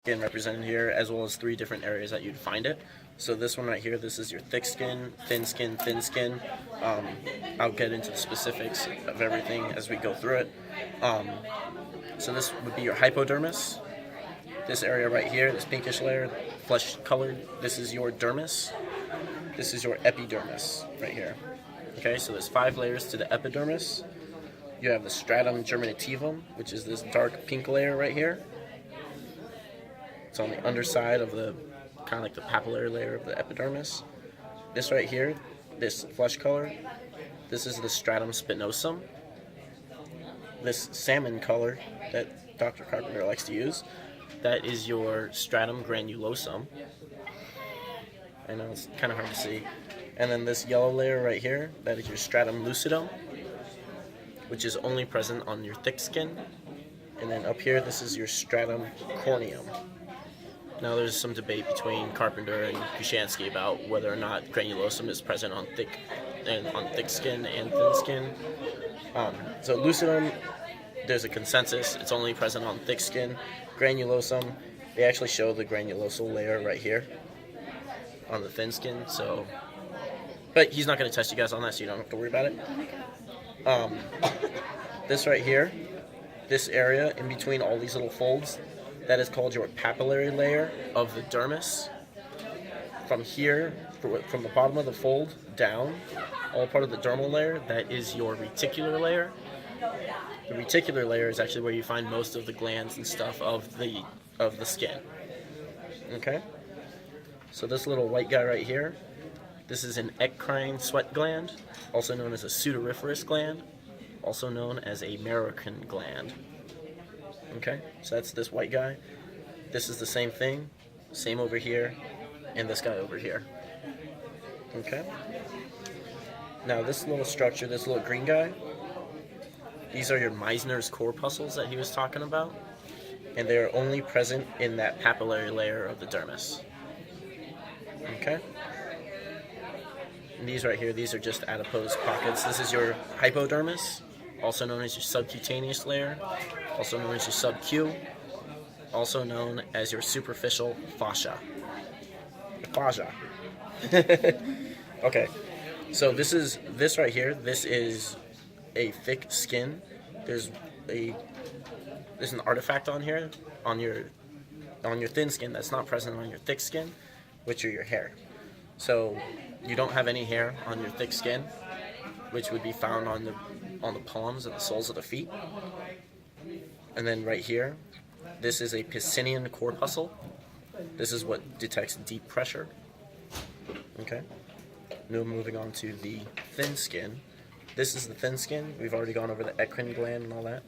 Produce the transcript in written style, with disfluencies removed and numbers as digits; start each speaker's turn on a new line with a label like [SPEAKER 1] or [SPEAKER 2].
[SPEAKER 1] skin represented here, as well as 3 different areas that you'd find it. So this one right here, this is your thick skin, thin skin, thin skin. I'll get into the specifics of everything as we go through it. So this would be your hypodermis. This area right here, this pinkish layer, flesh colored, this is your dermis. This is your epidermis right here. Okay, so there's 5 layers to the epidermis. You have the stratum germinativum, which is this dark pink layer right here. It's on the underside of the, kind of like the papillary layer of the epidermis. This right here, this flesh color, this is the stratum spinosum. This salmon color that Dr. Carpenter likes to use, that is your stratum granulosum. I know it's kind of hard to see. And then this yellow layer right here, that is your stratum lucidum, which is only present on your thick skin. And then up here, this is your stratum corneum. Now there's some debate between Carpenter and Kushansky about whether or not granulosum is present on thick skin and thin skin. So lucidum, there's a consensus, it's only present on thick skin. Granulosum, they actually show the granulosal layer right here on the thin skin, so, but he's not going to test you guys on that, so you don't have to worry about it. This right here, this area in between all these little folds, that is called your papillary layer of the dermis. From here, from the bottom of the fold down, all part of the dermal layer, that is your reticular layer. The reticular layer is actually where you find most of the glands and stuff of the skin. Okay? So this little white guy right here, this is an eccrine sweat gland, also known as a sudoriferous gland, also known as a Merrican gland. Okay, so that's this white guy. This is the same thing, same over here, and this guy over here. Okay? Now this little structure, this little green guy, these are your Meissner's corpuscles that he was talking about, and they are only present in that papillary layer of the dermis. Okay? And these right here, these are just adipose pockets. This is your hypodermis, also known as your subcutaneous layer, also known as your sub-Q, also known as your superficial fascia. Fascia. Okay, so this right here, this is a thick skin. There's an artifact on here, on your thin skin that's not present on your thick skin, which are your hair. So you don't have any hair on your thick skin, which would be found on the palms and the soles of the feet. And then right here, this is a Pacinian corpuscle. This is what detects deep pressure. Okay. Now moving on to the thin skin. This is the thin skin. We've already gone over the eccrine gland and all that.